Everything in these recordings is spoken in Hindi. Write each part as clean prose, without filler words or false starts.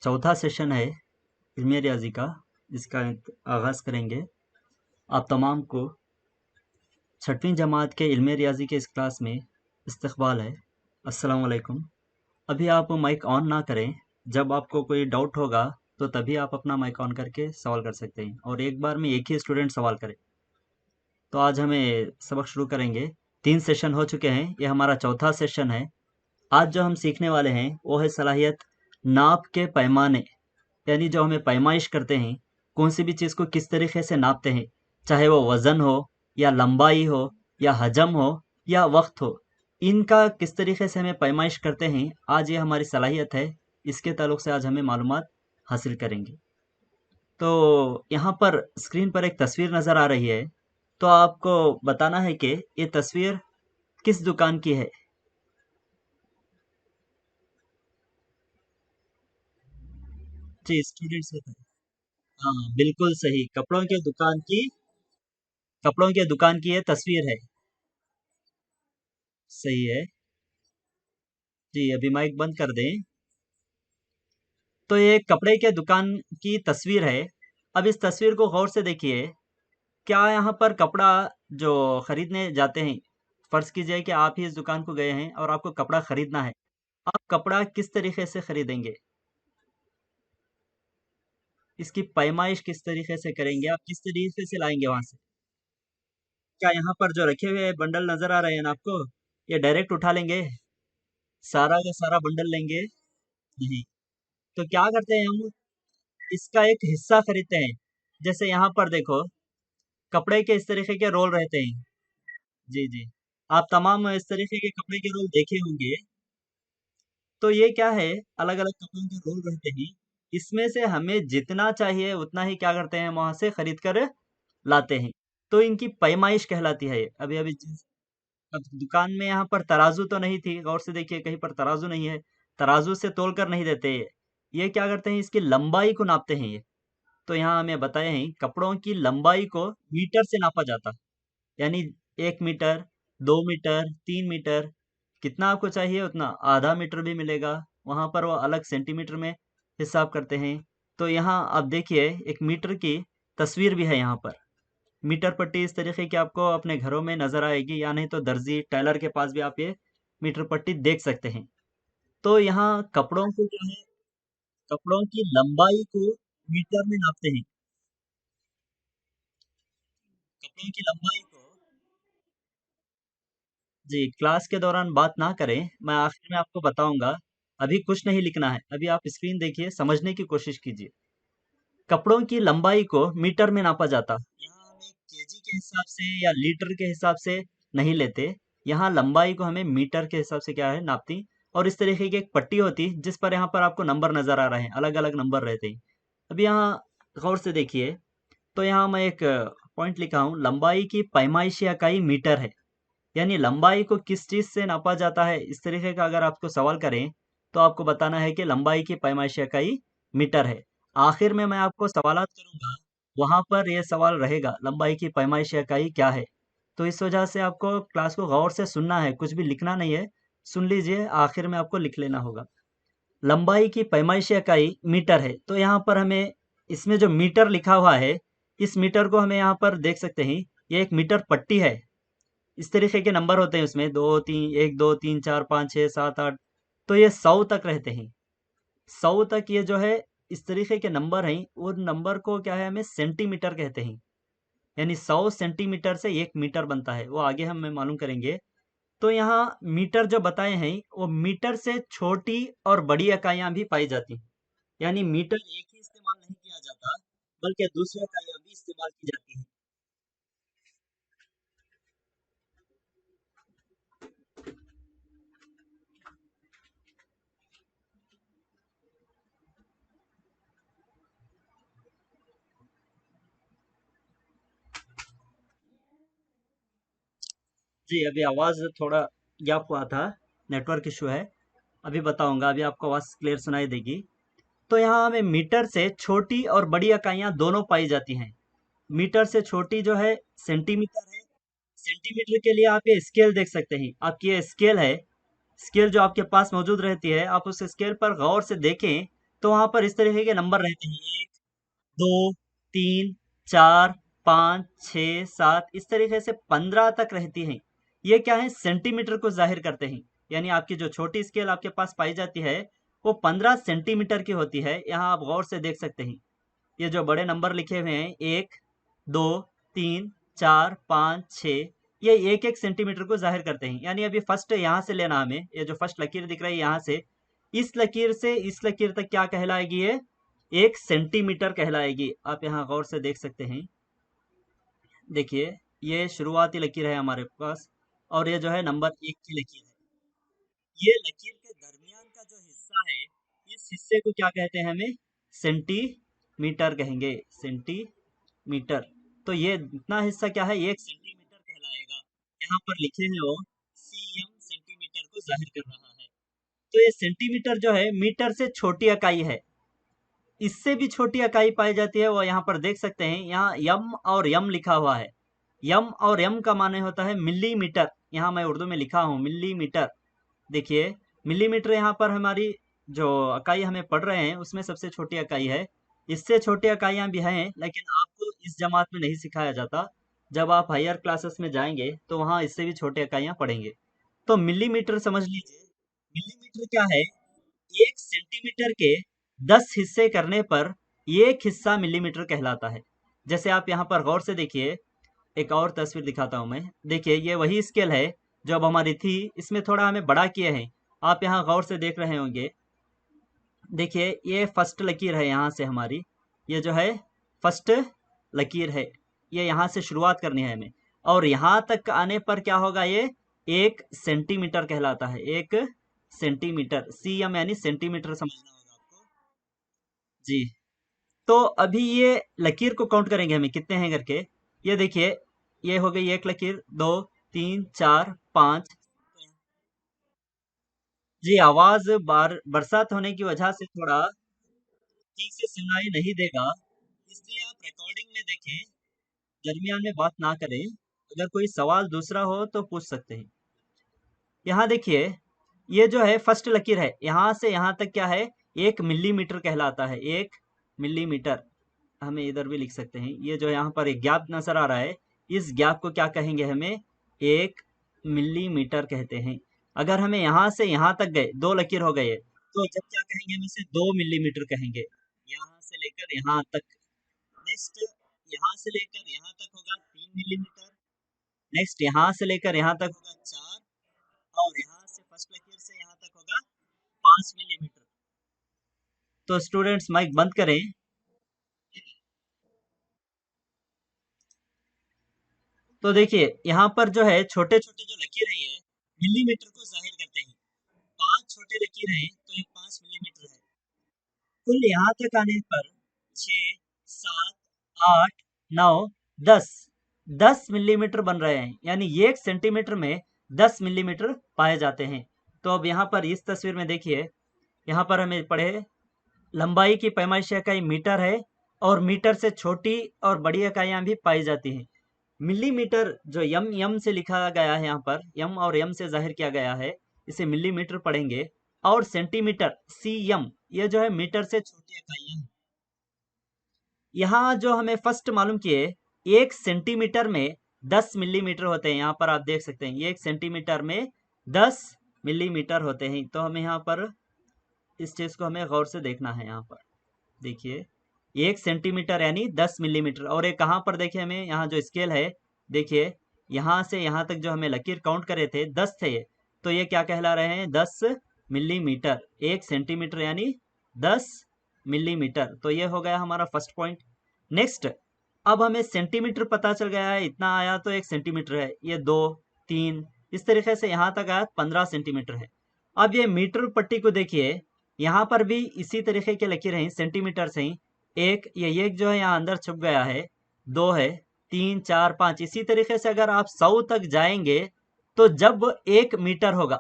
चौथा सेशन है इल्मी रियाज़ी का, जिसका आगाज़ करेंगे। आप तमाम को छठवीं जमात के इल्मी रियाज़ी के इस क्लास में इस्तक़बाल है। अस्सलाम वालेकुम। अभी आप माइक ऑन ना करें। जब आपको कोई डाउट होगा तो तभी आप अपना माइक ऑन करके सवाल कर सकते हैं, और एक बार में एक ही स्टूडेंट सवाल करे। तो आज हमें सबक शुरू करेंगे। 3 सेशन हो चुके हैं, ये हमारा चौथा सेशन है। आज जो हम सीखने वाले हैं वो है सलाहियत नाप के पैमाने, यानी जो हमें पैमाइश करते हैं, कौन सी भी चीज़ को किस तरीके से नापते हैं, चाहे वो वज़न हो या लंबाई हो या हजम हो या वक्त हो, इनका किस तरीके से हमें पैमाइश करते हैं, आज ये हमारी सलाहियत है। इसके ताल्लुक से आज हमें मालूमात हासिल करेंगे। तो यहाँ पर स्क्रीन पर एक तस्वीर नज़र आ रही है, तो आपको बताना है कि ये तस्वीर किस दुकान की है। जी, स्टूडेंट्स बताएं। हाँ, बिल्कुल सही। कपड़ों के दुकान की ये तस्वीर है। सही है। जी, अभी माइक बंद कर दें। तो ये कपड़े के दुकान की तस्वीर है। अब इस तस्वीर को गौर से देखिए। क्या यहाँ पर कपड़ा जो खरीदने जाते हैं, फर्ज कीजिए कि आप ही इस दुकान को गए हैं और आपको कपड़ा खरीदना है। आप कपड़ा किस तरीके से खरीदेंगे? इसकी पैमाइश किस तरीके से करेंगे? आप किस तरीके से लाएंगे वहां से? क्या यहाँ पर जो रखे हुए बंडल नजर आ रहे हैं ना आपको, ये डायरेक्ट उठा लेंगे? सारा का सारा बंडल लेंगे? नहीं। तो क्या करते हैं हम? इसका एक हिस्सा खरीदते हैं। जैसे यहाँ पर देखो, कपड़े के इस तरीके के रोल रहते हैं। जी, जी। आप तमाम इस तरीके के कपड़े के रोल देखे होंगे। तो ये क्या है, अलग-अलग कपड़ों के रोल रहते हैं। इसमें से हमें जितना चाहिए उतना ही क्या करते हैं, वहाँ से खरीद कर लाते हैं। तो इनकी पैमाइश कहलाती है ये। अभी-अभी जिस अब दुकान में यहाँ पर तराजू तो नहीं थी, गौर से देखिए कहीं पर तराजू नहीं है। तराजू से तौल कर नहीं देते ये। ये क्या करते हैं, इसकी लंबाई को नापते हैं ये। तो यहाँ हमें बताए हैं, कपड़ों की लंबाई को मीटर से नापा जाता है। यानी 1 मीटर, 2 मीटर, 3 मीटर, कितना आपको चाहिए उतना, आधा मीटर भी मिलेगा। वहाँ पर वो अलग सेंटीमीटर में हिसाब करते हैं। तो यहाँ आप देखिए, एक मीटर की तस्वीर भी है यहाँ पर। मीटर पट्टी इस तरीके की आपको अपने घरों में नज़र आएगी, या नहीं तो दर्जी, टेलर के पास भी आप ये मीटर पट्टी देख सकते हैं। तो यहाँ कपड़ों को क्या है, कपड़ों की लंबाई को मीटर में नापते हैं। कपड़ों की लंबाई को, जी, क्लास के दौरान बात ना करें, मैं आखिर में आपको बताऊँगा। अभी कुछ नहीं लिखना है, अभी आप स्क्रीन देखिए, समझने की कोशिश कीजिए। कपड़ों की लंबाई को मीटर में नापा जाता। यहाँ हमें केजी के हिसाब से या लीटर के हिसाब से नहीं लेते। यहाँ लंबाई को हमें मीटर के हिसाब से क्या है, नापती। और इस तरीके की एक पट्टी होती, जिस पर यहाँ पर आपको नंबर नज़र आ रहे हैं, अलग-अलग नंबर रहते हैं। अभी यहाँ गौर से देखिए, तो यहाँ मैं एक पॉइंट लिखा हूँ, लंबाई की पैमाइशी इकाई मीटर है। यानी लंबाई को किस चीज़ से नापा जाता है, इस तरीके का अगर आपको सवाल करें, तो आपको बताना है कि लंबाई की पैमाइशी इकाई मीटर है। आखिर में मैं आपको सवालात करूँगा, वहाँ पर ये सवाल रहेगा, लंबाई की पैमाइशी इकाई क्या है? तो इस वजह से आपको क्लास को गौर से सुनना है, कुछ भी लिखना नहीं है। सुन लीजिए, आखिर में आपको लिख लेना होगा। लंबाई की पैमाइशी इकाई मीटर है। तो यहाँ पर हमें इसमें जो मीटर लिखा हुआ है, इस मीटर को हमें यहाँ पर देख सकते हैं, ये एक मीटर पट्टी है। इस तरीके के नंबर होते हैं उसमें, 2 3 1 2 3 4 5 6 7 8, तो ये 100 तक रहते हैं। 100 तक ये जो है, इस तरीके के नंबर हैं, उन नंबर को क्या है, हमें सेंटीमीटर कहते हैं। यानी 100 सेंटीमीटर से 1 मीटर बनता है, वो आगे हम मालूम करेंगे। तो यहाँ मीटर जो बताए हैं, वो मीटर से छोटी और बड़ी इकाइयाँ भी पाई जाती हैं। यानी मीटर एक ही इस्तेमाल नहीं किया जाता, बल्कि दूसरी इकाइयाँ भी इस्तेमाल की जाती हैं। जी, अभी आवाज़ थोड़ा गैप हुआ था, नेटवर्क इशू है। अभी बताऊँगा, अभी आपको आवाज़ क्लियर सुनाई देगी। तो यहाँ हमें मीटर से छोटी और बड़ी इकाइयाँ दोनों पाई जाती हैं। मीटर से छोटी जो है सेंटीमीटर है। सेंटीमीटर के लिए आप ये स्केल देख सकते हैं। आपकी ये स्केल है, स्केल जो आपके पास मौजूद रहती है, आप उस स्केल पर गौर से देखें, तो वहां पर इस तरीके के नंबर रहते हैं, 1, 2, 3, 4, 5, 6, 7, इस तरीके से 15 तक रहती हैं। ये क्या है, सेंटीमीटर को जाहिर करते हैं। यानी आपकी जो छोटी स्केल आपके पास पाई जाती है वो 15 सेंटीमीटर की होती है। यहाँ आप गौर से देख सकते हैं, ये जो बड़े नंबर लिखे हुए हैं 1, 2, 3, 4, 5, 6, ये 1-1 सेंटीमीटर को जाहिर करते हैं। यानी अभी फर्स्ट यहाँ से लेना हमें, ये जो फर्स्ट लकीर दिख रही है यहाँ से इस लकीर से इस लकीर तक क्या कहलाएगी, ये 1 सेंटीमीटर कहलाएगी। आप यहाँ गौर से देख सकते हैं, देखिए ये शुरुआती लकीर है हमारे पास, और ये जो है नंबर 1 की लकीर है। ये लकीर के दरमियान का जो हिस्सा है, इस हिस्से को क्या कहते हैं, हमें सेंटीमीटर कहेंगे, सेंटीमीटर। तो ये इतना हिस्सा क्या है, 1 सेंटीमीटर कहलाएगा। यहाँ पर लिखे हैं वो सीएम, सेंटीमीटर को जाहिर कर रहा है। तो ये सेंटीमीटर जो है मीटर से छोटी इकाई है। इससे भी छोटी इकाई पाई जाती है, वो यहाँ पर देख सकते हैं, यहाँ यम और यम लिखा हुआ है। यम और यम का माने होता है मिलीमीटर। यहाँ मैं उर्दू में लिखा हूँ मिलीमीटर। देखिए मिलीमीटर यहाँ पर हमारी जो इकाई हमें पढ़ रहे हैं उसमें सबसे छोटी इकाई है। इससे छोटी इकाइयाँ भी हैं, लेकिन आपको इस जमात में नहीं सिखाया जाता। जब आप हायर क्लासेस में जाएंगे तो वहाँ इससे भी छोटी इकाइयाँ पढ़ेंगे। तो मिलीमीटर समझ लीजिए, मिलीमीटर क्या है, 1 सेंटीमीटर के 10 हिस्से करने पर एक हिस्सा मिलीमीटर कहलाता है। जैसे आप यहाँ पर गौर से देखिए, एक और तस्वीर दिखाता हूँ मैं। देखिए ये वही स्केल है जो अब हमारी थी, इसमें थोड़ा हमें बड़ा किए हैं। आप यहाँ गौर से देख रहे होंगे, देखिए ये फर्स्ट लकीर है यहाँ से हमारी, ये जो है फर्स्ट लकीर है, ये यहाँ से शुरुआत करनी है हमें, और यहाँ तक आने पर क्या होगा, ये 1 सेंटीमीटर कहलाता है। 1 सेंटीमीटर, सीएम यानी सेंटीमीटर समझना होगा आपको जी। तो अभी ये लकीर को काउंट करेंगे हमें कितने हैं करके। ये देखिए ये हो गई 1 लकीर, 2, 3, 4, 5। जी आवाज बरसात होने की वजह से थोड़ा ठीक से सुनाई नहीं देगा, इसलिए आप रिकॉर्डिंग में देखें, दरमियान में बात ना करें। अगर कोई सवाल दूसरा हो तो पूछ सकते हैं। यहाँ देखिए ये जो है फर्स्ट लकीर है, यहाँ से यहाँ तक क्या है, 1 मिलीमीटर कहलाता है। 1 मिलीमीटर, हमें इधर भी लिख सकते हैं। ये जो यहाँ पर एक गैप नजर आ रहा है, इस गैप को क्या कहेंगे, हमें 1 मिलीमीटर कहते हैं। अगर हमें यहाँ से यहाँ तक गए, 2 लकीर हो गए, तो जब क्या कहेंगे, हम इसे 2 मिलीमीटर कहेंगे। यहाँ से लेकर यहाँ तक। नेक्स्ट यहाँ से लेकर यहाँ तक होगा 3 मिलीमीटर। नेक्स्ट यहाँ से लेकर यहाँ तक होगा 4, और यहाँ से फर्स्ट लकीर से यहाँ तक होगा 5 मिलीमीटर। तो स्टूडेंट्स माइक बंद करें। तो देखिए यहाँ पर जो है छोटे छोटे जो लकीर है ये मिलीमीटर को जाहिर करते हैं। 5 छोटे लकीर हैं तो ये 5 मिलीमीटर है। कुल यहाँ तक आने पर 6, 7, 8, 9, 10, 10 मिलीमीटर बन रहे हैं। यानी 1 सेंटीमीटर में 10 मिलीमीटर पाए जाते हैं। तो अब यहाँ पर इस तस्वीर में देखिए, यहाँ पर हमें पढ़े लंबाई की पैमाइश इकाई मीटर है, और मीटर से छोटी और बड़ी इकाइयां भी पाई जाती हैं। मिलीमीटर जो यम यम से लिखा गया है, यहाँ पर यम और यम से जाहिर किया गया है, इसे मिलीमीटर पढ़ेंगे। और सेंटीमीटर सीएम, ये जो है मीटर से छोटी इकाइयां हैं। यहाँ जो हमें फर्स्ट मालूम किए, 1 सेंटीमीटर में 10 मिलीमीटर होते हैं। यहाँ पर आप देख सकते हैं 1 सेंटीमीटर में 10 मिलीमीटर होते हैं। तो हमें यहाँ पर इस चीज को हमें गौर से देखना है। यहाँ पर देखिए 1 सेंटीमीटर यानी 10 मिलीमीटर, और ये कहाँ पर देखिए, हमें यहाँ जो स्केल है, देखिए यहाँ से यहाँ तक जो हमें लकीर काउंट करे थे 10 थे ये, तो ये क्या कहला रहे हैं, 10 मिलीमीटर। 1 सेंटीमीटर यानी 10 मिलीमीटर। तो ये हो गया हमारा फर्स्ट पॉइंट। नेक्स्ट, अब हमें सेंटीमीटर पता चल गया है, इतना आया तो 1 सेंटीमीटर है, ये 2, 3, इस तरीके से यहाँ तक आया 15 सेंटीमीटर है। अब ये मीटर पट्टी को देखिए, यहाँ पर भी इसी तरीके के लकीर हैं, सेंटीमीटर से ही। ये एक जो है यहाँ अंदर छुप गया है, 2 है, 3, 4, 5, इसी तरीके से अगर आप 100 तक जाएंगे तो जब 1 मीटर होगा,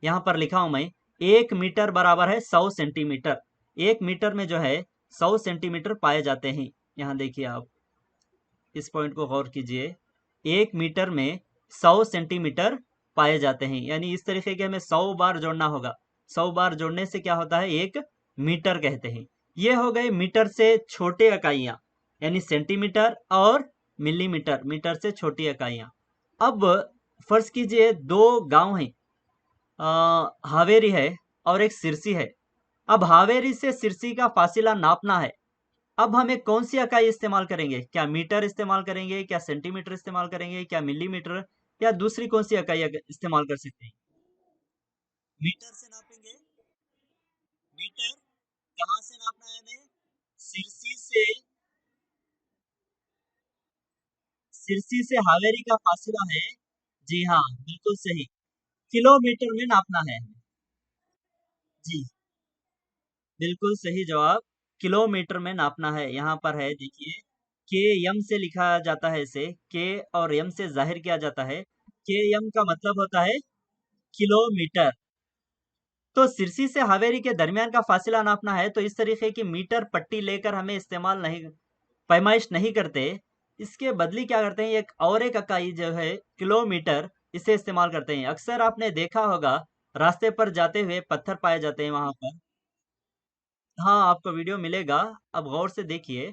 यहाँ पर लिखा हूं मैं, 1 मीटर बराबर है 100 सेंटीमीटर। 1 मीटर में जो है 100 सेंटीमीटर पाए जाते हैं। यहाँ देखिए आप इस पॉइंट को गौर कीजिए, 1 मीटर में 100 सेंटीमीटर पाए जाते हैं। यानी इस तरीके के हमें 100 बार जोड़ना होगा। 100 बार जोड़ने से क्या होता है, 1 मीटर कहते हैं। ये हो गए मीटर से छोटे इकाइयां, यानी सेंटीमीटर और मिलीमीटर, मीटर से छोटी इकाइयां। अब फर्ज कीजिए दो गांव हैं, हावेरी है और एक सिरसी है। अब हावेरी से सिरसी का फासिला नापना है। अब हमें कौन सी इकाई इस्तेमाल करेंगे? क्या मीटर इस्तेमाल करेंगे, क्या सेंटीमीटर इस्तेमाल करेंगे, क्या मिलीमीटर, या दूसरी कौन सी इकाई इस्तेमाल कर सकते हैं? मीटर से नापेंगे। मीटर कहाँ से नापना है हमें? सिरसी से, सिरसी से हावेरी का फासला है। जी हाँ, बिल्कुल सही। किलोमीटर में नापना है हमें। जी, बिल्कुल सही जवाब। किलोमीटर में नापना है। यहाँ पर है देखिए, के यम से लिखा जाता है इसे, के और यम से जाहिर किया जाता है। के यम का मतलब होता है किलोमीटर। तो सिरसी से हावेरी के दरमियान का फासला नापना है, तो इस तरीके की मीटर पट्टी लेकर हमें इस्तेमाल नहीं, पैमाइश नहीं करते। इसके बदली क्या करते हैं, एक और एक इकाई जो है किलोमीटर, इसे इस्तेमाल करते हैं। अक्सर आपने देखा होगा रास्ते पर जाते हुए पत्थर पाए जाते हैं वहां पर। हाँ, आपको वीडियो मिलेगा, अब गौर से देखिए।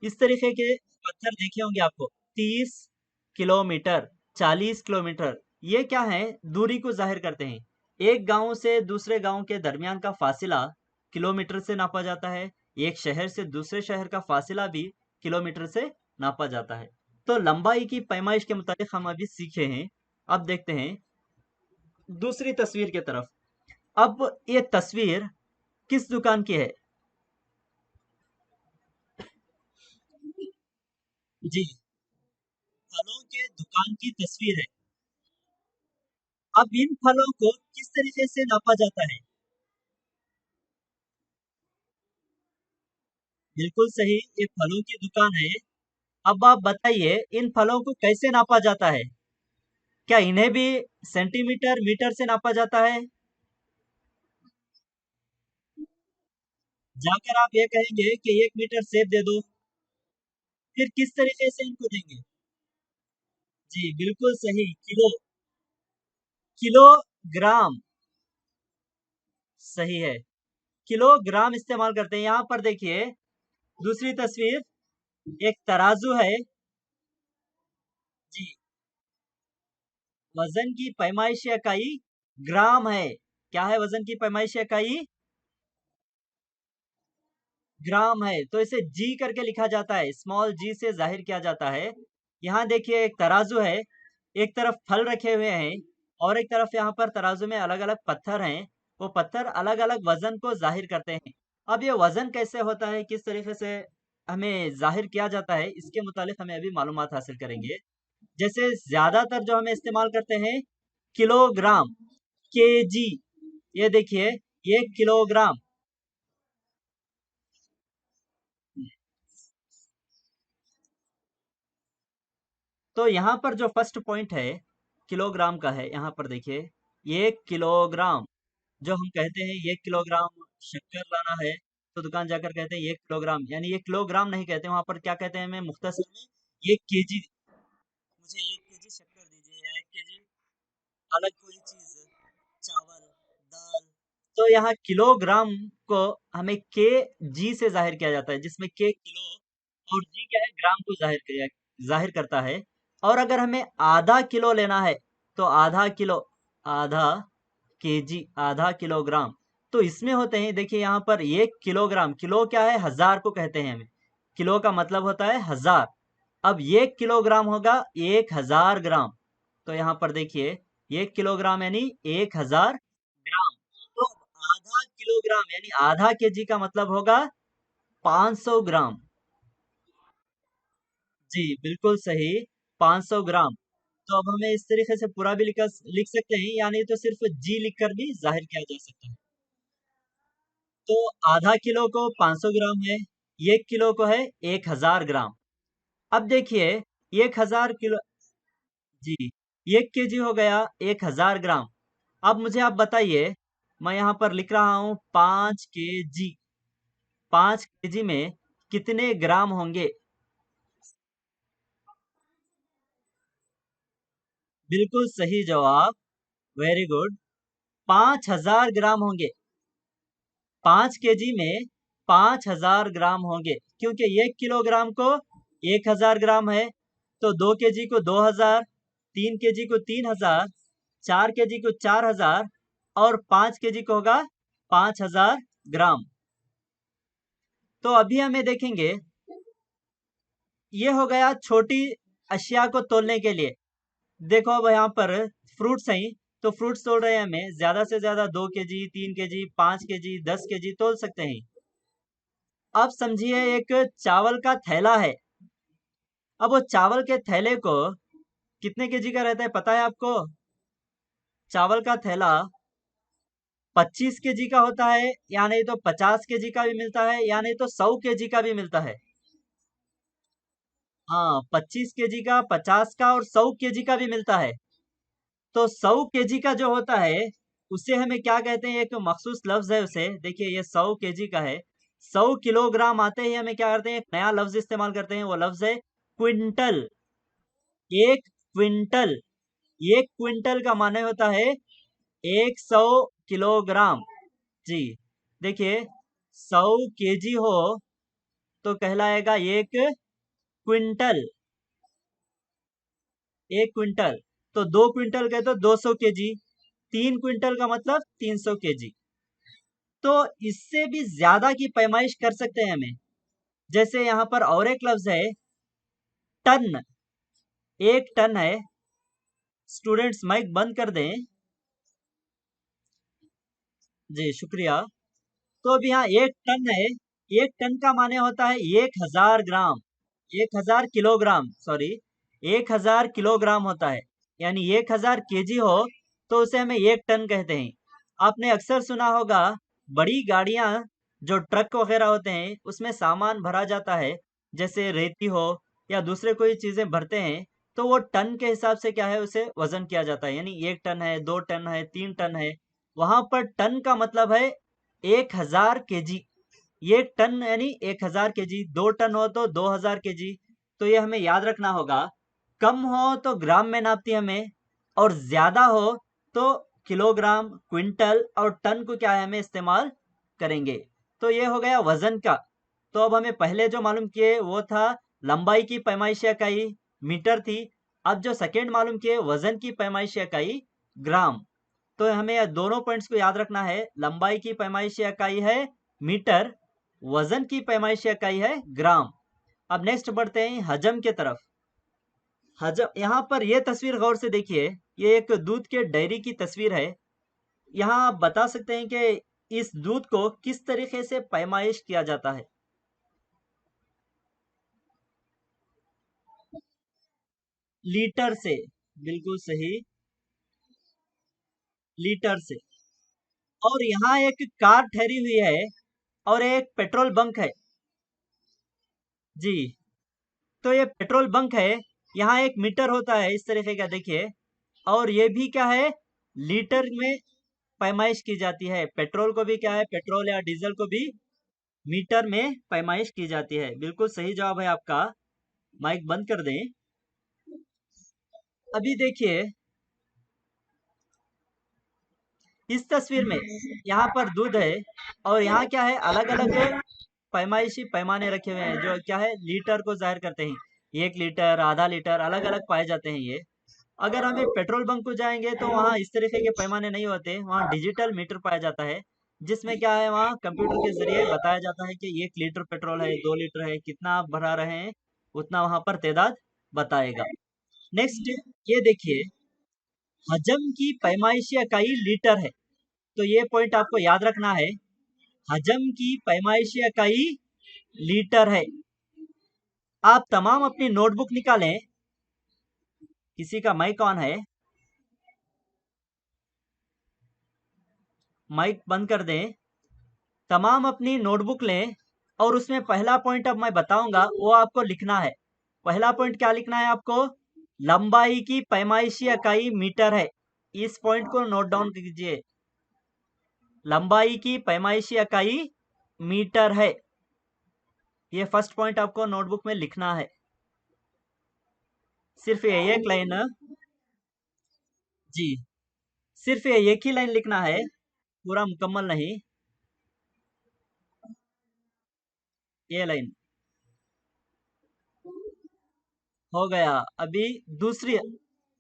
इस तरीके के पत्थर देखे होंगे आपको। 30 किलोमीटर, 40 किलोमीटर, ये क्या है, दूरी को जाहिर करते हैं। एक गांव से दूसरे गांव के दरमियान का फासिला किलोमीटर से नापा जाता है। एक शहर से दूसरे शहर का फासिला भी किलोमीटर से नापा जाता है। तो लंबाई की पैमाइश के मुताबिक हम अभी सीखे हैं। अब देखते हैं दूसरी तस्वीर की तरफ। अब ये तस्वीर किस दुकान की है? जी, फलों के दुकान की तस्वीर है। अब इन फलों को किस तरीके से नापा जाता है? बिल्कुल सही, ये फलों की दुकान है। अब आप बताइए इन फलों को कैसे नापा जाता है? क्या इन्हें भी सेंटीमीटर, मीटर से नापा जाता है? जाकर आप ये कहेंगे कि 1 मीटर सेब दे दो, फिर किस तरीके से इनको देंगे? जी, बिल्कुल सही, किलो, किलोग्राम, सही है। किलोग्राम इस्तेमाल करते हैं। यहाँ पर देखिए दूसरी तस्वीर, एक तराजू है। जी, वजन की पैमाइश इकाई ग्राम है। क्या है वजन की पैमाइश इकाई? ग्राम है। तो इसे जी करके लिखा जाता है, स्मॉल जी से जाहिर किया जाता है। यहाँ देखिए एक तराजू है, एक तरफ फल रखे हुए हैं और एक तरफ यहाँ पर तराजू में अलग अलग पत्थर हैं। वो पत्थर अलग अलग वजन को जाहिर करते हैं। अब ये वजन कैसे होता है, किस तरीके से हमें जाहिर किया जाता है, इसके मुतालिक हमें अभी मालूमात हासिल करेंगे। जैसे ज्यादातर जो हमें इस्तेमाल करते हैं किलोग्राम, केजी, ये देखिए, ये किलोग्राम। तो यहाँ पर जो फर्स्ट पॉइंट है किलोग्राम का है, यहाँ पर देखिए, ये किलोग्राम जो हम कहते हैं, ये किलोग्राम शक्कर लाना है तो दुकान जाकर कहते हैं ये किलोग्राम, यानी ये किलोग्राम नहीं कहते, वहां पर क्या कहते हैं हमें मुख्तसर में, ये केजी, मुझे 1 केजी शक्कर दीजिए या 1 केजी अलग कोई चीज, चावल, दाल। तो यहाँ किलोग्राम को हमें के जी से जाहिर किया जाता है, जिसमें के किलो और जी क्या है, ग्राम को जाहिर करता है। और अगर हमें आधा किलो लेना है तो आधा किलो, आधा केजी, आधा किलोग्राम। तो इसमें होते हैं देखिए यहाँ पर 1 किलोग्राम, किलो क्या है, हजार को कहते हैं हमें, किलो का मतलब होता है हजार। अब 1 किलोग्राम होगा 1000 ग्राम। तो यहाँ पर देखिए 1 किलोग्राम यानी 1000 ग्राम। तो आधा किलोग्राम यानी आधा केजी का मतलब होगा 500 ग्राम। जी, बिल्कुल सही, 500 ग्राम। तो अब हमें इस तरीके से पूरा भी लिख सकते हैं, यानी तो सिर्फ जी लिखकर भी जाहिर किया जा सकता है। तो आधा किलो को 500 ग्राम है, 1 किलो को है 1000 ग्राम। अब देखिए 1000 किलो, जी, 1 केजी हो गया 1000 ग्राम। अब मुझे आप बताइए, मैं यहाँ पर लिख रहा हूँ 5 केजी, 5 केजी में कितने ग्राम होंगे? बिल्कुल सही जवाब, वेरी गुड, 5000 ग्राम होंगे। 5 केजी में 5000 ग्राम होंगे, क्योंकि 1 किलोग्राम को 1000 ग्राम है, तो 2 केजी को 2000, 3 केजी को 3000, 4 केजी को 4000 और 5 केजी को होगा 5000 ग्राम। तो अभी हमें देखेंगे, ये हो गया छोटी अशिया को तोलने के लिए। देखो अब यहाँ पर फ्रूट्स हैं, तो फ्रूट्स तोल रहे हैं, हमें ज्यादा से ज्यादा 2 केजी, 3 केजी, 5 केजी, 10 केजी तोल सकते हैं। अब समझिए एक चावल का थैला है। अब वो चावल के थैले को कितने केजी का रहता है पता है आपको? चावल का थैला 25 केजी का होता है, या नहीं तो 50 केजी का भी मिलता है, या नहीं तो 100 केजी का भी मिलता है। हाँ, 25 केजी का, 50 का और 100 केजी का भी मिलता है। तो 100 केजी का जो होता है उसे हमें क्या कहते हैं? एक मखसूस लफ्ज है उसे। देखिए ये 100 केजी का है। 100 किलोग्राम आते ही हमें क्या करते हैं? एक नया लफ्ज इस्तेमाल करते हैं, वो लफ्ज है क्विंटल। एक क्विंटल, एक क्विंटल का माने होता है 100 किलोग्राम। जी, देखिए 100 केजी हो तो कहलाएगा एक क्विंटल। एक क्विंटल, तो 2 क्विंटल गए तो 200 केजी, 3 क्विंटल का मतलब 300 केजी। तो इससे भी ज्यादा की पैमाइश कर सकते हैं हमें। जैसे यहाँ पर और एक लफ्ज है टन। 1 टन है। स्टूडेंट्स माइक बंद कर दें। जी शुक्रिया। तो अब यहाँ 1 टन है। 1 टन का माने होता है 1000 ग्राम, 1000 किलोग्राम, सॉरी 1000 किलोग्राम होता है। यानी 1000 केजी हो तो उसे हमें 1 टन कहते हैं। आपने अक्सर सुना होगा बड़ी गाड़ियां जो ट्रक वगैरह होते हैं उसमें सामान भरा जाता है, जैसे रेती हो या दूसरे कोई चीजें भरते हैं, तो वो टन के हिसाब से क्या है उसे वजन किया जाता है। यानी 1 टन है, 2 टन है, 3 टन है। वहां पर टन का मतलब है 1000 केजी। ये टन यानी 1000 केजी। 2 टन हो तो 2000 केजी। तो ये हमें याद रखना होगा। कम हो तो ग्राम में नापती हमें, और ज्यादा हो तो किलोग्राम, क्विंटल और टन को क्या है हमें इस्तेमाल करेंगे। तो ये हो गया वजन का। तो अब हमें पहले जो मालूम किए वो था लंबाई की पैमाइशी इकाई मीटर थी। अब जो सेकेंड मालूम किए वजन की पैमाइशी इकाई ग्राम। तो हमें यह दोनों पॉइंट्स को याद रखना है। लंबाई की पैमाइशी इकाई है मीटर, वजन की पैमाइशी इकाई है ग्राम। अब नेक्स्ट बढ़ते हैं हजम के तरफ। हजम, यहाँ पर यह तस्वीर गौर से देखिए, ये एक दूध के डेयरी की तस्वीर है। यहाँ आप बता सकते हैं कि इस दूध को किस तरीके से पैमाइश किया जाता है? लीटर से। बिल्कुल सही, लीटर से। और यहाँ एक कार ठहरी हुई है और एक पेट्रोल बंक है। जी, तो ये पेट्रोल बंक है। यहाँ एक मीटर होता है इस तरीके का, देखिए। और ये भी क्या है? लीटर में पैमाइश की जाती है। पेट्रोल को भी क्या है, पेट्रोल या डीजल को भी मीटर में पैमाइश की जाती है। बिल्कुल सही जवाब है आपका। माइक बंद कर दें। अभी देखिए इस तस्वीर में, यहाँ पर दूध है और यहाँ क्या है, अलग अलग पैमाइशी पैमाने रखे हुए हैं जो क्या है लीटर को जाहिर करते हैं। 1 लीटर, आधा लीटर, अलग अलग पाए जाते हैं ये। अगर हमें पेट्रोल पंप को जाएंगे तो वहाँ इस तरीके के पैमाने नहीं होते, वहाँ डिजिटल मीटर पाया जाता है, जिसमें क्या है वहाँ कंप्यूटर के जरिए बताया जाता है कि 1 लीटर पेट्रोल है, 2 लीटर है, कितना आप भरा रहे हैं उतना वहाँ पर तादाद बताएगा। नेक्स्ट, ये देखिए हजम की पैमाइशी इकाई लीटर है। तो ये पॉइंट आपको याद रखना है। हजम की पैमाइशी इकाई लीटर है। आप तमाम अपनी नोटबुक निकालें। किसी का माइक ऑन है? माइक बंद कर दें। तमाम अपनी नोटबुक लें और उसमें पहला पॉइंट अब मैं बताऊंगा वो आपको लिखना है। पहला पॉइंट क्या लिखना है आपको? लंबाई की पैमाइशी इकाई मीटर है। इस पॉइंट को नोट डाउन कीजिए। लंबाई की पैमाइशी इकाई मीटर है। ये फर्स्ट पॉइंट आपको नोटबुक में लिखना है। सिर्फ ये एक लाइन, जी, सिर्फ ये एक ही लाइन लिखना है, पूरा मुकम्मल नहीं। ये लाइन हो गया। अभी दूसरी,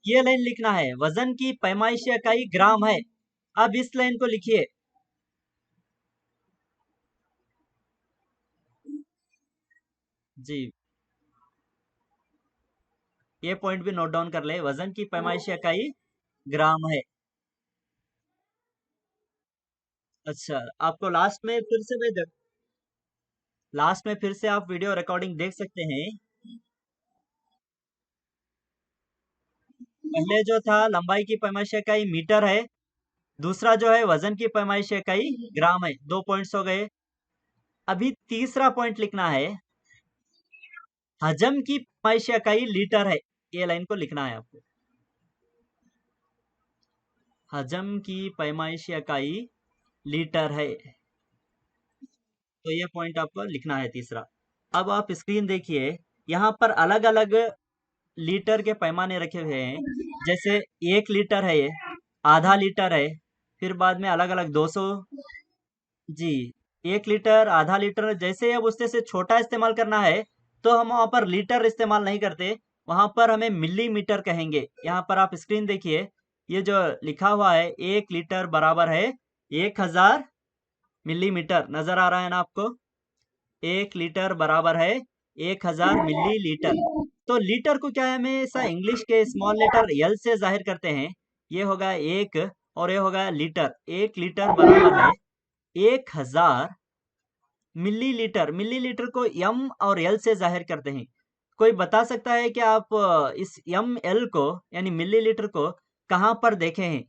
ये लाइन लिखना है, वजन की पैमाइश इकाई ग्राम है। अब इस लाइन को लिखिए। जी, ये पॉइंट भी नोट डाउन कर ले, वजन की पैमाइश इकाई ग्राम है। अच्छा, आपको लास्ट में फिर से आप वीडियो रिकॉर्डिंग देख सकते हैं। पहले जो था लंबाई की पैमाइश इकाई मीटर है, दूसरा जो है वजन की पैमाइश इकाई ग्राम है। 2 पॉइंट्स हो गए। अभी तीसरा पॉइंट लिखना है, हजम की पैमाइश इकाई लीटर है। ये लाइन को लिखना है आपको। हजम की पैमाइश इकाई लीटर है, तो ये पॉइंट आपको लिखना है तीसरा। अब आप स्क्रीन देखिए, यहाँ पर अलग अलग लीटर के पैमाने रखे हुए हैं। जैसे 1 लीटर है, ये आधा लीटर है, फिर बाद में अलग अलग 200। जी, 1 लीटर, आधा लीटर, जैसे अब उससे से छोटा इस्तेमाल करना है तो हम वहां पर लीटर इस्तेमाल नहीं करते, वहां पर हमें मिलीमीटर कहेंगे। यहाँ पर आप स्क्रीन देखिए, ये जो लिखा हुआ है 1 लीटर बराबर है 1000 मिलीमीटर, नजर आ रहा है ना आपको? 1 लीटर बराबर है 1000 मिलीलीटर। तो लीटर को क्या है, हमेशा इंग्लिश के स्मॉल लेटर एल से जाहिर करते हैं। ये होगा एक, और ये होगा लीटर। 1 लीटर बराबर है 1000 मिलीलीटर। मिलीलीटर को एम और एल से जाहिर करते हैं। कोई बता सकता है कि आप इस एम एल को यानी मिलीलीटर को कहाँ पर देखे हैं?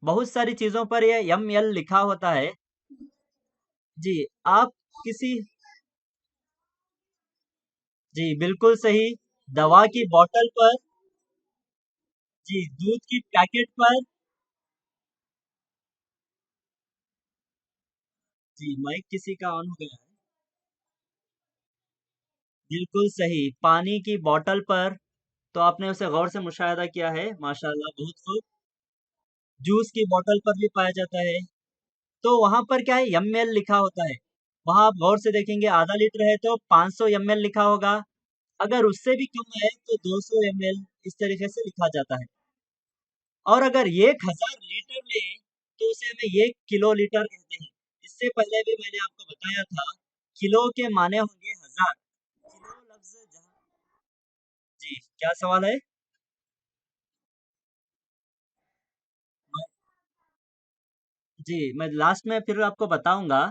बहुत सारी चीजों पर यह एम एल लिखा होता है। जी, आप किसी, जी बिल्कुल सही, दवा की बोतल पर, जी दूध की पैकेट पर, जी माइक किसी का ऑन हो गया है, बिल्कुल सही, पानी की बोतल पर, तो आपने उसे गौर से मुशाहिदा किया है, माशाल्लाह, बहुत खूब। जूस की बोतल पर भी पाया जाता है, तो वहां पर क्या है, एमएल लिखा होता है। वहां आप गौर से देखेंगे, आधा लीटर है तो 500 एमएल लिखा होगा, अगर उससे भी कम है तो 200 एमएल, इस तरीके से लिखा जाता है। और अगर 1000 लीटर ले तो उसे हमें 1 किलो लीटर कहते हैं। इससे पहले भी मैंने आपको बताया था, किलो के माने होंगे हजार। किलो लफ्ज जहाँ, जी क्या सवाल है? मैं- जी मैं लास्ट में फिर आपको बताऊंगा।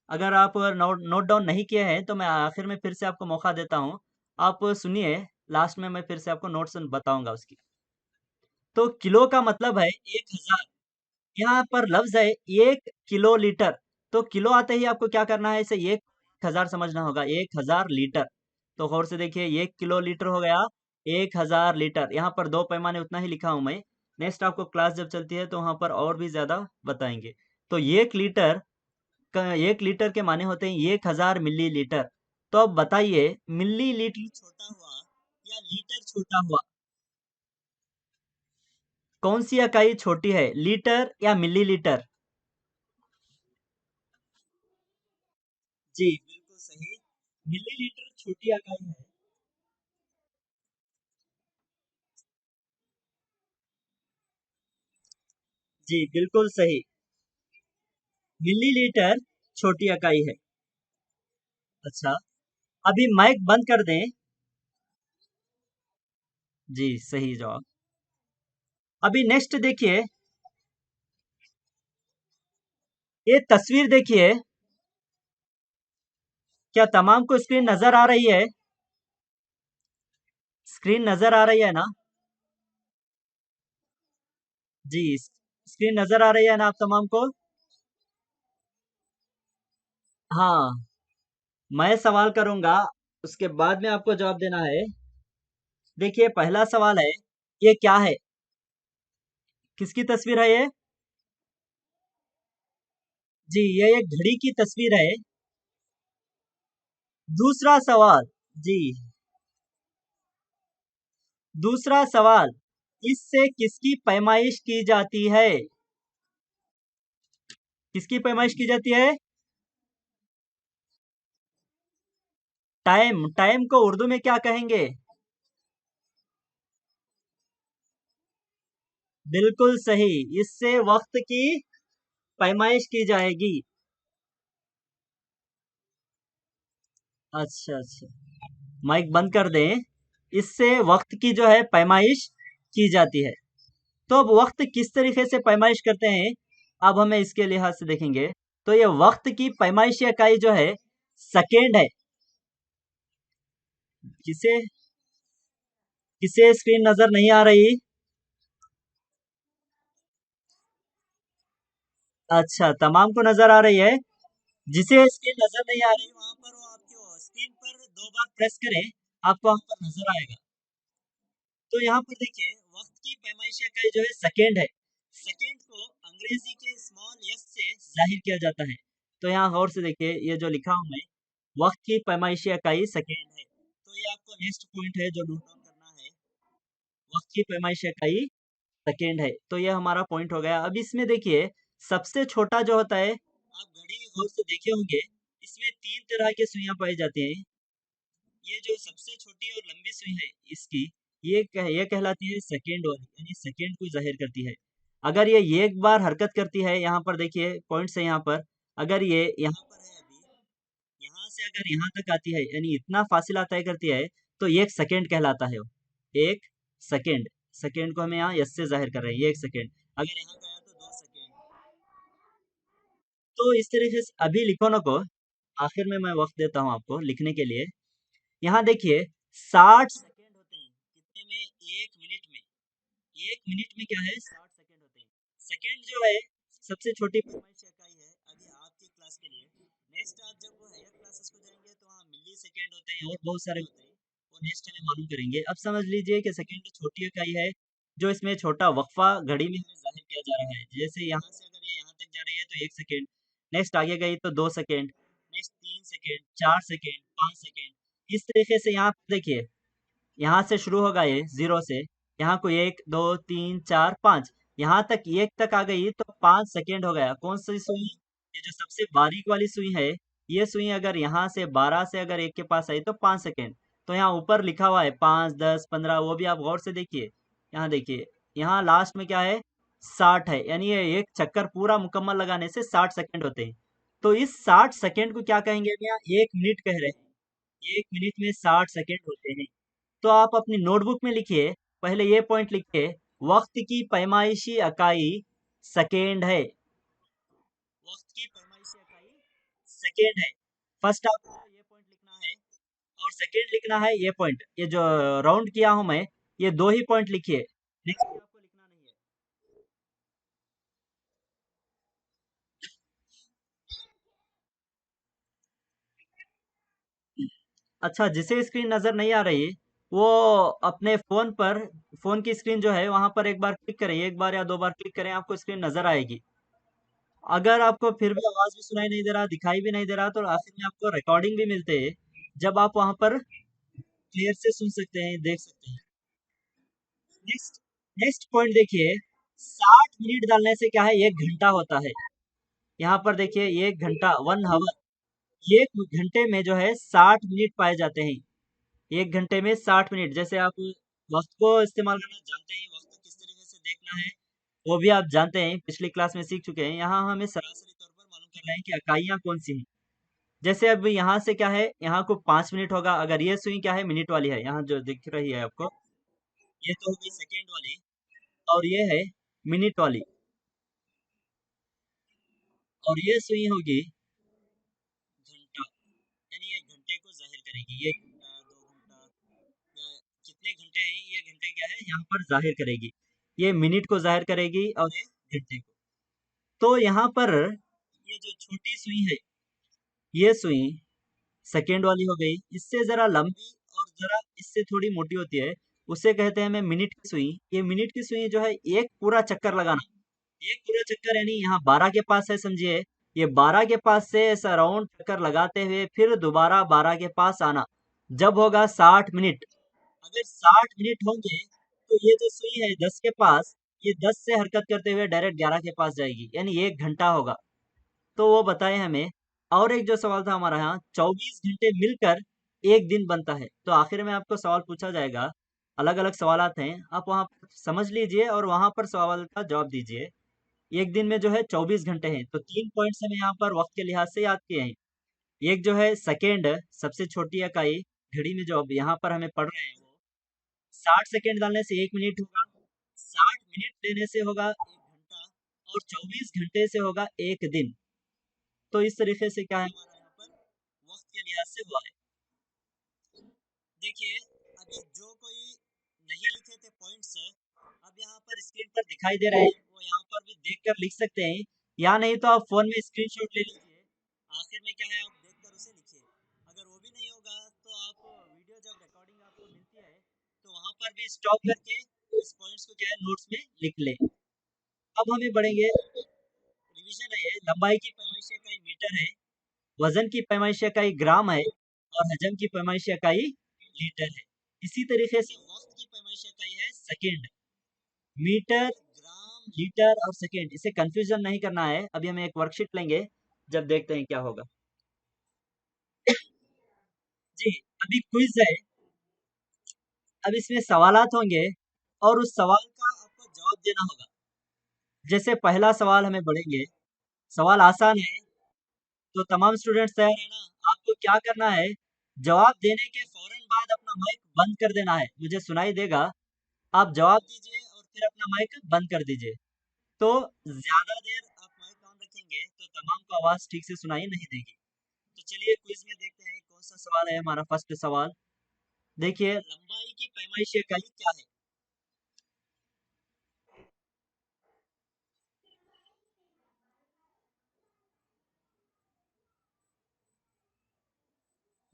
अगर आप नोट नोट डाउन नहीं किए हैं तो मैं आखिर में फिर से आपको मौका देता हूँ। आप सुनिए, लास्ट में मैं फिर से आपको नोट्स बताऊंगा उसकी। तो किलो का मतलब है 1000। यहाँ पर लफ्ज़ है 1 किलो लीटर, तो किलो आते ही आपको क्या करना है, इसे 1000 समझना होगा, 1000 लीटर। तो गौर से देखिए, 1 किलो लीटर हो गया 1000 लीटर। यहाँ पर 2 पैमाने उतना ही लिखा हूँ मैं। नेक्स्ट आपको क्लास जब चलती है तो वहाँ पर और भी ज़्यादा बताएँगे। तो 1 लीटर के माने होते हैं 1000 मिलीलीटर। तो अब बताइए, मिलीलीटर छोटा हुआ या लीटर छोटा हुआ? कौन सी इकाई छोटी है, लीटर या मिलीलीटर? जी, बिल्कुल सही। मिलीलीटर छोटी इकाई है। जी, बिल्कुल सही। मिलीलीटर छोटी इकाई है। अच्छा, अभी माइक बंद कर दें। जी, सही जवाब। अभी नेक्स्ट देखिए, ये तस्वीर देखिए, क्या तमाम को स्क्रीन नजर आ रही है? स्क्रीन नजर आ रही है ना? जी, स्क्रीन नजर आ रही है ना आप तमाम को? हाँ, मैं सवाल करूंगा, उसके बाद में आपको जवाब देना है। देखिए, पहला सवाल है, ये क्या है? किसकी तस्वीर है ये? जी, ये एक घड़ी की तस्वीर है। दूसरा सवाल, जी दूसरा सवाल, इससे किसकी पैमाइश की जाती है? किसकी पैमाइश की जाती है? टाइम, टाइम को उर्दू में क्या कहेंगे? बिल्कुल सही। इससे वक्त की पैमाइश की जाएगी। अच्छा अच्छा, माइक बंद कर दें। इससे वक्त की जो है पैमाइश की जाती है। तो अब वक्त किस तरीके से पैमाइश करते हैं, अब हमें इसके लिहाज से देखेंगे। तो ये वक्त की पैमाइशी इकाई जो है सेकेंड है। किसे किसे स्क्रीन नजर नहीं आ रही? अच्छा, तमाम को नजर आ रही है। जिसे स्क्रीन नजर नहीं आ रही वहां पर वो आपकी स्क्रीन पर दो बार प्रेस करें, आपको वहां पर नजर आएगा। तो यहाँ पर देखिए, वक्त की पैमाइश इकाई जो है सेकेंड है। सेकेंड को अंग्रेजी के स्मॉल एस से जाहिर किया जाता है। तो यहाँ गौर से देखिए, ये जो लिखा हूं मैं, वक्त की पैमाइशी इकाई सेकेंड है। तो ये आपको नेक्स्ट पॉइंट है जो नोट डाउन करना है। वक्त की पैमाइशी इकाई सेकेंड है। तो ये हमारा पॉइंट हो गया। अब इसमें देखिए, सबसे छोटा जो होता है, आप घड़ी गौर से देखे होंगे, इसमें तीन तरह की सुइयां पाई जाती हैं। ये जो सबसे छोटी और लंबी सुई है इसकी, ये कहलाती है सेकेंड वाली, यानी सेकेंड को जाहिर करती है। अगर ये एक बार हरकत करती है, यहाँ पर देखिए पॉइंट से यहाँ पर, अगर ये यहाँ पर है अभी, यहाँ से अगर यहाँ तक आती है, यानी इतना फासिला तय करती है, तो ये एक सेकेंड कहलाता है वो। एक सेकेंड, सेकेंड को हमें यहाँ यस से जाहिर कर रहे हैं, ये एक सेकेंड। अगर यहाँ गया तो दो सेकेंड। तो इस तरीके से अभी लिखो ना को, आखिर में मैं वक्त देता हूँ आपको लिखने के लिए। यहाँ देखिए, 60 सेकेंड होते हैं कितने में? एक मिनट में। एक मिनट में क्या है, 60 सेकेंड होते हैं। सेकेंड जो है सबसे छोटी पैमाइश इकाई है अभी आपकी क्लास के लिए। नेक्स्ट आप जब वो हायर क्लासेस को जाएंगे तो वहाँ मिली सेकेंड होते हैं और बहुत सारे होते हैं, वो नेक्स्ट हमें मालूम करेंगे। अब समझ लीजिए कि सेकेंड छोटी इकाई है, जो इसमें छोटा वक्फा घड़ी में हमें जाहिर किया जा रहा है। जैसे यहाँ से अगर ये यहाँ तक जा रही है तो एक सेकेंड, नेक्स्ट आगे गई तो दो सेकेंड, नेक्स्ट तीन सेकेंड, चार सेकेंड, पाँच सेकेंड। इस तरीके से यहाँ पे देखिए, यहाँ से शुरू होगा ये जीरो से, यहाँ को एक दो तीन चार पाँच, यहाँ तक एक तक आ गई तो 5 सेकेंड हो गया। कौन सी सुई? ये जो सबसे बारीक वाली सुई है, ये सुई अगर यहाँ से 12 से अगर एक के पास आई तो 5 सेकेंड। तो यहाँ ऊपर लिखा हुआ है 5, 10, 15, वो भी आप गौर से देखिए। यहाँ देखिए, यहाँ लास्ट में क्या है, 60 है, यानी ये एक चक्कर पूरा मुकम्मल लगाने से 60 सेकेंड होते हैं। तो इस 60 सेकेंड को क्या कहेंगे, हम यहाँ 1 मिनट कह रहे हैं। 1 मिनट में 60 सेकेंड होते हैं। तो आप अपनी नोटबुक में लिखिए, पहले ये पॉइंट लिखिए, वक्त की पैमाइशी इकाई सेकेंड है। वक्त की पैमाइशी इकाई सेकेंड है। फर्स्ट आपको ये पॉइंट लिखना है और सेकेंड लिखना है। ये पॉइंट, ये जो राउंड किया हूं मैं, ये दो ही पॉइंट लिखिए, नेक्स्ट आपको लिखना नहीं है। अच्छा, जिसे स्क्रीन नजर नहीं आ रही, वो अपने फोन पर, फोन की स्क्रीन जो है वहां पर एक बार क्लिक करें, एक बार या दो बार क्लिक करें, आपको स्क्रीन नजर आएगी। अगर आपको फिर भी आवाज भी सुनाई नहीं दे रहा, दिखाई भी नहीं दे रहा, तो आखिर में आपको रिकॉर्डिंग भी मिलते हैं, जब आप वहां पर क्लियर से सुन सकते हैं, देख सकते हैं। नेक्स्ट नेक्स्ट पॉइंट देखिए, 60 मिनट डालने से क्या है, 1 घंटा होता है। यहाँ पर देखिए, 1 घंटा, 1 आवर, एक घंटे में जो है 60 मिनट पाए जाते हैं। 1 घंटे में 60 मिनट। जैसे आप वक्त को इस्तेमाल करना जानते हैं, वक्त किस तरीके से देखना है वो भी आप जानते हैं, पिछली क्लास में सीख चुके हैं। यहाँ हमें सरासरी तौर पर मालूम कर रहे हैं कि इकाइयाँ कौन सी हैं। जैसे अब यहाँ से क्या है, यहाँ को 5 मिनट होगा, अगर ये सुई क्या है, मिनट वाली है, यहाँ जो दिख रही है आपको, ये तो हो गई सेकेंड वाली, और ये है मिनट वाली, और ये सुई होगी घंटा, यानी ये घंटे को जाहिर करेगी। ये घंटा, 2 घंटा, या कितने घंटे हैं, ये घंटे क्या है यहाँ पर जाहिर करेगी। ये मिनट को जाहिर करेगी और ये घंटे को। तो यहाँ पर ये जो छोटी सुई है, ये सुई सेकेंड वाली हो गई। इससे जरा लंबी और जरा इससे थोड़ी मोटी होती है, उसे कहते हैं हमें मिनट की सुई। ये मिनट की सुई जो है, एक पूरा चक्कर लगाना, एक पूरा चक्कर, यानी यहाँ 12 के पास है समझिए, ये 12 के पास से ऐसा राउंड चक्कर लगाते हुए फिर दोबारा 12 के पास आना, जब होगा 60 मिनट। अगर 60 मिनट होंगे तो ये जो सुई है 10 के पास, ये 10 से हरकत करते हुए डायरेक्ट 11 के पास जाएगी, यानी 1 घंटा होगा। तो वो बताए हमें। और एक जो सवाल था हमारा यहाँ, 24 घंटे मिलकर एक दिन बनता है। तो आखिर में आपको सवाल पूछा जाएगा, अलग अलग सवालात हैं, आप वहाँ पर समझ लीजिए और वहाँ पर सवाल का जवाब दीजिए। एक दिन में जो है 24 घंटे हैं, तो 3 पॉइंट्स हमें यहाँ पर वक्त के लिहाज से याद किए हैं। एक जो है सेकेंड, सबसे छोटी इकाई घड़ी में जो अब यहाँ पर हमें पढ़ रहे हैं वो 60 सेकेंड डालने से 1 मिनट होगा, 60 मिनट लेने से होगा 1 घंटा, और 24 घंटे से होगा 1 दिन। तो इस तरीके से क्या है हमारा यहाँ पर वक्त के लिहाज से हुआ है। देखिए, अभी जो कोई नहीं लिखे थे पॉइंट्स, अब यहाँ पर स्क्रीन पर दिखाई दे रहे हैं, वो यहाँ पर भी देखकर लिख सकते हैं, या नहीं तो आप फोन में स्क्रीनशॉट ले लीजिए। आखिर में क्या है, आप देखकर उसे लिखिए। अगर वो भी नहीं होगा तो आप वीडियो जब रिकॉर्डिंग आपको मिलती है तो वहाँ पर भी स्टॉप करके इस पॉइंट्स को क्या है नोट्स में लिख लें। अब हमें बढ़ेंगे, रिवीजन है, लंबाई की पैमाइश इकाई मीटर है, वजन की पैमाइश इकाई ग्राम है, और हजम की पैमाइश इकाई लीटर है। इसी तरीके से वक्त की पैमाइश इकाई है सेकेंड। मीटर, ग्राम, लीटर और सेकेंड, इसे कंफ्यूजन नहीं करना है। अभी हम एक वर्कशीट लेंगे, जब देखते हैं क्या होगा। जी, अभी क्विज है। अब इसमें सवालात होंगे और उस सवाल का आपको जवाब देना होगा। जैसे पहला सवाल हमें बढ़ेंगे, सवाल आसान है, तो तमाम स्टूडेंट्स तैयार है ना? आपको क्या करना है, जवाब देने के फौरन बाद अपना माइक बंद कर देना है, मुझे सुनाई देगा। आप जवाब दीजिए और फिर अपना माइक बंद कर दीजिए। तो ज्यादा देर आप माइक ऑन रखेंगे तो तमाम को आवाज ठीक से सुनाई नहीं देगी। तो चलिए क्विज में देखते हैं कौन सा सवाल है हमारा फर्स्ट सवाल। देखिए, लंबाई की पैमाइश इकाई क्या है?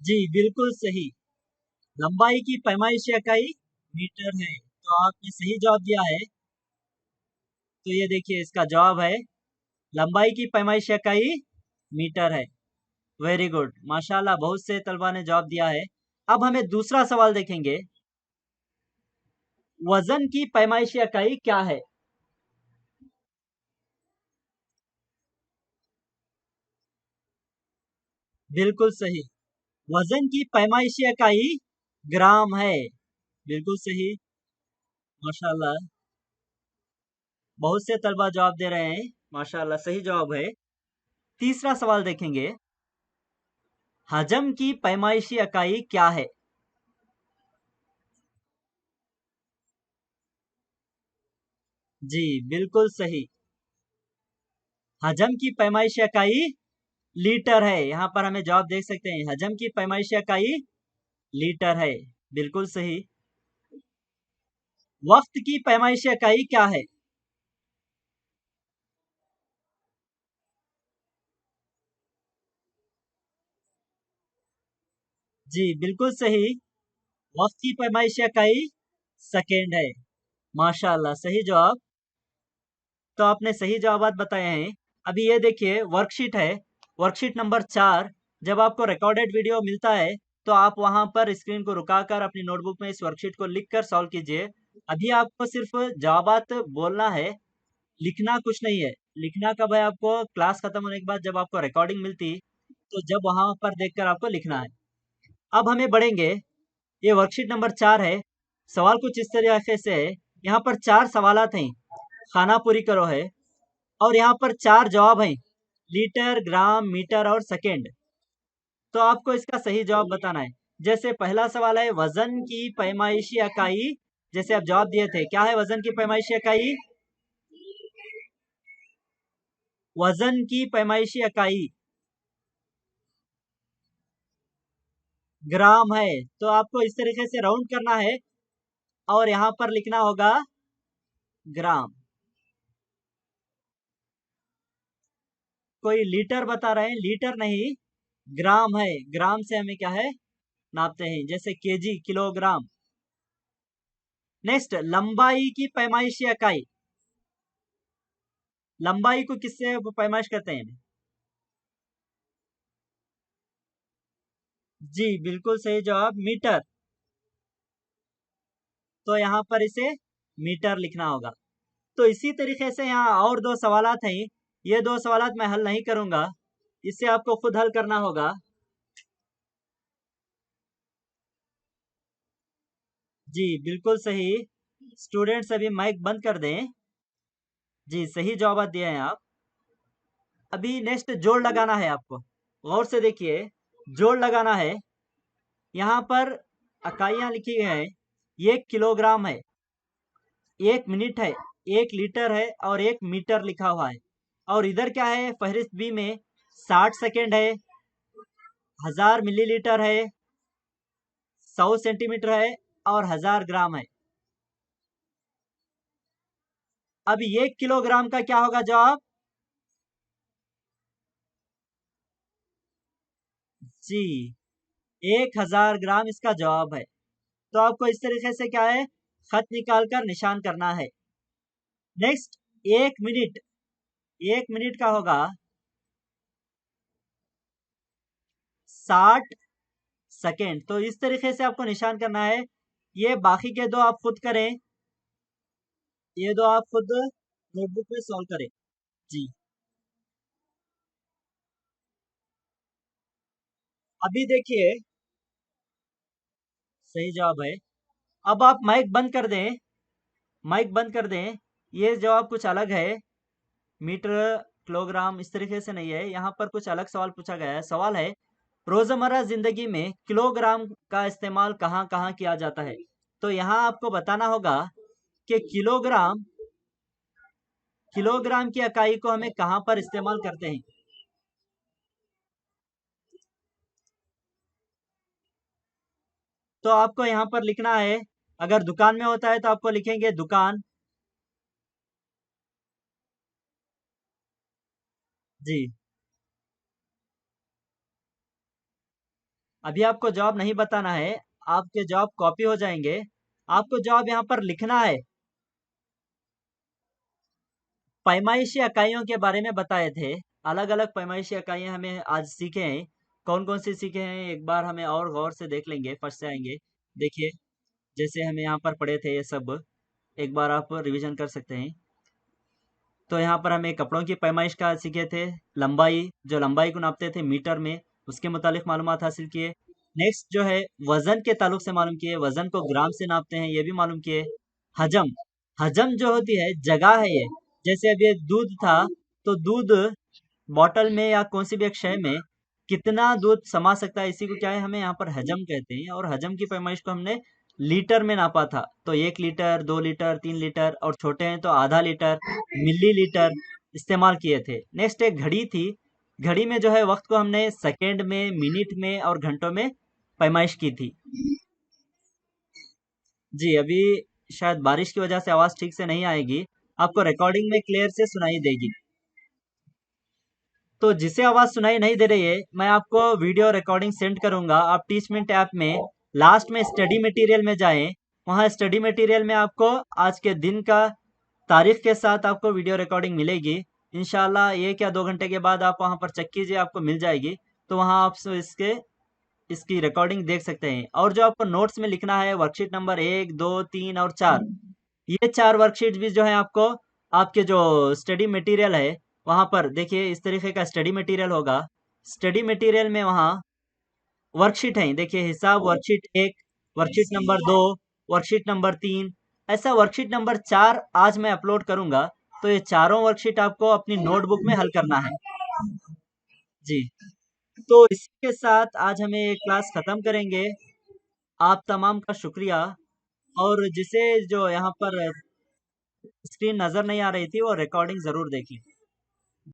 जी बिल्कुल सही, लंबाई की पैमाइश इकाई मीटर है। तो आपने सही जवाब दिया है। तो ये देखिए इसका जवाब है, लंबाई की पैमाइश इकाई मीटर है। वेरी गुड, माशाल्लाह, बहुत से तलबा ने जवाब दिया है। अब हमें दूसरा सवाल देखेंगे, वजन की पैमाइश इकाई क्या है? बिल्कुल सही, वजन की पैमाइश इकाई ग्राम है। बिल्कुल सही, माशाल्लाह, बहुत से तलबा जवाब दे रहे हैं, माशाल्लाह सही जवाब है। तीसरा सवाल देखेंगे, हजम की पैमाइशी इकाई क्या है? जी बिल्कुल सही, हजम की पैमाइशी इकाई लीटर है। यहाँ पर हमें जवाब देख सकते हैं, हजम की पैमाइशी इकाई लीटर है। बिल्कुल सही। वक्त की पैमाइशी इकाई क्या है? जी बिल्कुल सही, वक्त की पैमाइशी इकाई सेकेंड है। माशाल्लाह, सही जवाब। तो आपने सही जवाब बताए हैं। अभी ये देखिए वर्कशीट है, वर्कशीट नंबर 4। जब आपको रिकॉर्डेड वीडियो मिलता है तो आप वहां पर स्क्रीन को रुकाकर अपनी नोटबुक में इस वर्कशीट को लिखकर सॉल्व कीजिए। अभी आपको सिर्फ जवाबात बोलना है, लिखना कुछ नहीं है। लिखना कब है, आपको क्लास खत्म होने के बाद जब आपको रिकॉर्डिंग मिलती, तो जब वहां पर देखकर आपको लिखना है। अब हमें बढ़ेंगे, ये वर्कशीट नंबर 4 है। सवाल कुछ इस तरीके से है, यहाँ पर 4 सवालात हैं, खाना पूरी करो है, और यहाँ पर 4 जवाब हैं, लीटर, ग्राम, मीटर और सेकेंड। तो आपको इसका सही जवाब बताना है। जैसे पहला सवाल है, वजन की पैमाइशी इकाई, जैसे आप जवाब दिए थे, क्या है वजन की पैमाइशी इकाई? वजन की पैमाइशी इकाई ग्राम है। तो आपको इस तरीके से राउंड करना है और यहाँ पर लिखना होगा ग्राम। कोई लीटर बता रहे हैं, लीटर नहीं, ग्राम है। ग्राम से हमें क्या है, नापते हैं, जैसे केजी, किलोग्राम। नेक्स्ट, लंबाई की पैमाइशी इकाई, लंबाई को किससे पैमाइश करते हैं? जी बिल्कुल सही जवाब, मीटर। तो यहाँ पर इसे मीटर लिखना होगा। तो इसी तरीके से यहाँ और 2 सवालात हैं, ये 2 सवालात मैं हल नहीं करूंगा, इसे आपको खुद हल करना होगा। जी बिल्कुल सही। स्टूडेंट्स अभी माइक बंद कर दें। जी सही जवाब दिए हैं आप। अभी नेक्स्ट जोड़ लगाना है आपको। गौर से देखिए, जोड़ लगाना है। यहाँ पर इकाइयाँ लिखी हैं। 1 किलोग्राम है, 1 मिनट है, 1 लीटर है और 1 मीटर लिखा हुआ है। और इधर क्या है फहरिस्त बी में? 60 सेकेंड है, 1000 मिलीलीटर है, 100 सेंटीमीटर है और 1000 ग्राम है। अब 1 किलोग्राम का क्या होगा जवाब? जी 1000 ग्राम इसका जवाब है। तो आपको इस तरीके से क्या है, खत निकाल कर निशान करना है। नेक्स्ट 1 मिनट, 1 मिनट का होगा 60 सेकेंड। तो इस तरीके से आपको निशान करना है। ये बाकी के दो आप खुद करें, ये दो आप खुद नोटबुक में सॉल्व करें। जी अभी देखिए, सही जवाब है। अब आप माइक बंद कर दें, माइक बंद कर दें। ये जवाब कुछ अलग है। मीटर, किलोग्राम इस तरीके से नहीं है। यहाँ पर कुछ अलग सवाल पूछा गया है। सवाल है, रोजमर्रा जिंदगी में किलोग्राम का इस्तेमाल कहाँ कहाँ किया जाता है? तो यहाँ आपको बताना होगा कि किलोग्राम, किलोग्राम की इकाई को हमें कहाँ पर इस्तेमाल करते हैं। तो आपको यहाँ पर लिखना है। अगर दुकान में होता है तो आपको लिखेंगे दुकान। जी अभी आपको जवाब नहीं बताना है, आपके जवाब कॉपी हो जाएंगे। आपको जवाब यहाँ पर लिखना है। पैमाइशी इकाइयों के बारे में बताए थे। अलग अलग पैमाइशी इकाइयाँ हमें आज सीखे हैं। कौन कौन सी सीखे हैं एक बार हमें और गौर से देख लेंगे, फर्स्ट से आएंगे। देखिए, जैसे हमें यहाँ पर पढ़े थे ये सब, एक बार आप रिवीजन कर सकते हैं। तो यहाँ पर हमें कपड़ों की पैमाइश का सीखे थे। लंबाई, जो लंबाई को नापते थे मीटर में, उसके मुतालिक मालूमात हासिल किए। नेक्स्ट जो है वजन के ताल्लुक से मालूम किए, वजन को ग्राम से नापते हैं ये भी मालूम किए। हजम, हजम जो होती है जगह है ये। जैसे अब ये दूध था, तो दूध बॉटल में या कौन सी भी एक शय में कितना दूध समा सकता है, इसी को क्या है हमें यहाँ पर हजम कहते हैं। और हजम की पैमाइश को हमने लीटर में नापा था। तो 1 लीटर, 2 लीटर, 3 लीटर और छोटे हैं तो आधा लीटर, मिलीलीटर इस्तेमाल किए थे। नेक्स्ट एक घड़ी थी। घड़ी में जो है वक्त को हमने सेकेंड में, मिनट में और घंटों में पैमाइश की थी। जी अभी शायद बारिश की वजह से आवाज ठीक से नहीं आएगी, आपको रिकॉर्डिंग में क्लियर से सुनाई देगी। तो जिसे आवाज सुनाई नहीं दे रही है, मैं आपको वीडियो रिकॉर्डिंग सेंड करूंगा। आप टीचमेंट ऐप में लास्ट में स्टडी मटेरियल में जाएं। वहां स्टडी मटेरियल में आपको आज के दिन का तारीख के साथ आपको वीडियो रिकॉर्डिंग मिलेगी। इंशाल्लाह 1 या 2 घंटे के बाद आप वहां पर चेक कीजिए, आपको मिल जाएगी। तो वहां आप इसकी रिकॉर्डिंग देख सकते हैं। और जो आपको नोट्स में लिखना है, वर्कशीट नंबर 1, 2, 3 और 4, ये 4 वर्कशीट भी जो है आपको आपके जो स्टडी मटेरियल है वहां पर देखिए इस तरीके का स्टडी मटेरियल होगा। स्टडी मटेरियल में वहाँ वर्कशीट है, देखिए हिसाब worksheet 1, worksheet number 2, worksheet number 3, ऐसा वर्कशीट नंबर 4 आज मैं अपलोड करूंगा। तो ये चारों वर्कशीट आपको अपनी नोटबुक में हल करना है। जी तो इसी के साथ आज हमें ये क्लास खत्म करेंगे। आप तमाम का शुक्रिया। और जिसे जो यहाँ पर स्क्रीन नजर नहीं आ रही थी वो रिकॉर्डिंग जरूर देखें।